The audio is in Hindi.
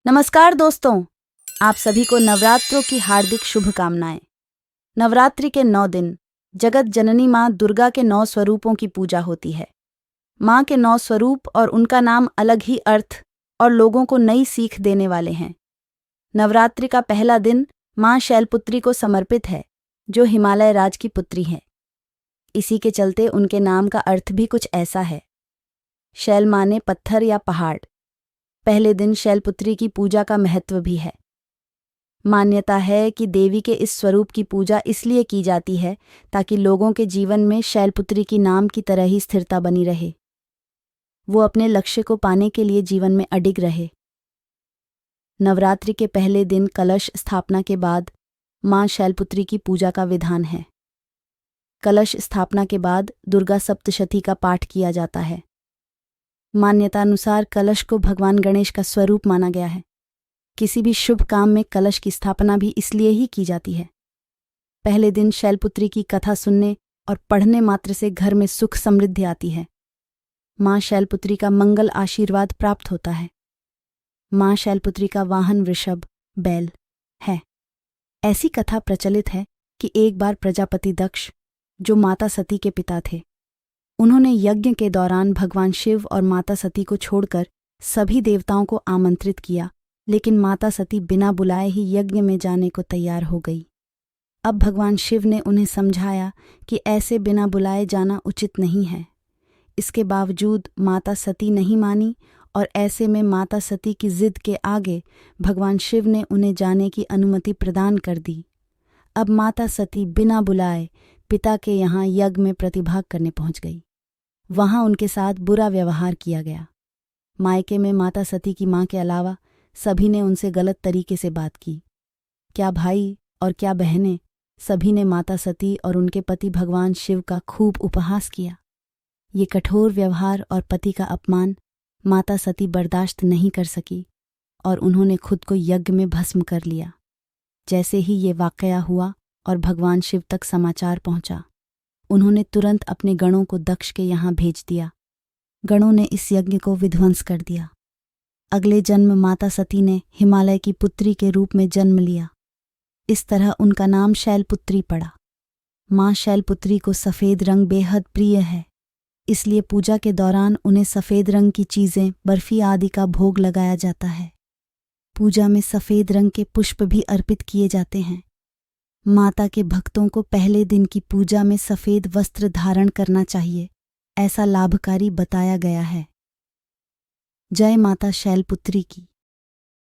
नमस्कार दोस्तों, आप सभी को नवरात्रों की हार्दिक शुभकामनाएं। नवरात्रि के 9 दिन जगत जननी माँ दुर्गा के 9 स्वरूपों की पूजा होती है। माँ के 9 स्वरूप और उनका नाम अलग ही अर्थ और लोगों को नई सीख देने वाले हैं। नवरात्रि का पहला दिन माँ शैलपुत्री को समर्पित है, जो हिमालय राज की पुत्री है। इसी के चलते उनके नाम का अर्थ भी कुछ ऐसा है। शैल माने पत्थर या पहाड़। पहले दिन शैलपुत्री की पूजा का महत्व भी है। मान्यता है कि देवी के इस स्वरूप की पूजा इसलिए की जाती है ताकि लोगों के जीवन में शैलपुत्री की नाम की तरह ही स्थिरता बनी रहे, वो अपने लक्ष्य को पाने के लिए जीवन में अडिग रहे। नवरात्रि के पहले दिन कलश स्थापना के बाद माँ शैलपुत्री की पूजा का विधान है। कलश स्थापना के बाद दुर्गा सप्तशती का पाठ किया जाता है। मान्यता अनुसार कलश को भगवान गणेश का स्वरूप माना गया है। किसी भी शुभ काम में कलश की स्थापना भी इसलिए ही की जाती है। पहले दिन शैलपुत्री की कथा सुनने और पढ़ने मात्र से घर में सुख समृद्धि आती है। माँ शैलपुत्री का मंगल आशीर्वाद प्राप्त होता है। माँ शैलपुत्री का वाहन वृषभ बैल है। ऐसी कथा प्रचलित है कि एक बार प्रजापति दक्ष, जो माता सती के पिता थे, उन्होंने यज्ञ के दौरान भगवान शिव और माता सती को छोड़कर सभी देवताओं को आमंत्रित किया, लेकिन माता सती बिना बुलाए ही यज्ञ में जाने को तैयार हो गई। अब भगवान शिव ने उन्हें समझाया कि ऐसे बिना बुलाए जाना उचित नहीं है। इसके बावजूद माता सती नहीं मानी और ऐसे में माता सती की जिद के आगे भगवान शिव ने उन्हें जाने की अनुमति प्रदान कर दी। अब माता सती बिना बुलाए पिता के यहाँ यज्ञ में प्रतिभाग करने पहुंच गई। वहां उनके साथ बुरा व्यवहार किया गया। मायके में माता सती की मां के अलावा सभी ने उनसे गलत तरीके से बात की। क्या भाई और क्या बहनें, सभी ने माता सती और उनके पति भगवान शिव का खूब उपहास किया। ये कठोर व्यवहार और पति का अपमान माता सती बर्दाश्त नहीं कर सकी और उन्होंने खुद को यज्ञ में भस्म कर लिया। जैसे ही ये वाकया हुआ और भगवान शिव तक समाचार पहुंचा, उन्होंने तुरंत अपने गणों को दक्ष के यहाँ भेज दिया। गणों ने इस यज्ञ को विध्वंस कर दिया। अगले जन्म माता सती ने हिमालय की पुत्री के रूप में जन्म लिया। इस तरह उनका नाम शैलपुत्री पड़ा। माँ शैलपुत्री को सफ़ेद रंग बेहद प्रिय है, इसलिए पूजा के दौरान उन्हें सफ़ेद रंग की चीज़ें, बर्फी आदि का भोग लगाया जाता है। पूजा में सफ़ेद रंग के पुष्प भी अर्पित किए जाते हैं। माता के भक्तों को पहले दिन की पूजा में सफ़ेद वस्त्र धारण करना चाहिए, ऐसा लाभकारी बताया गया है। जय माता शैलपुत्री की।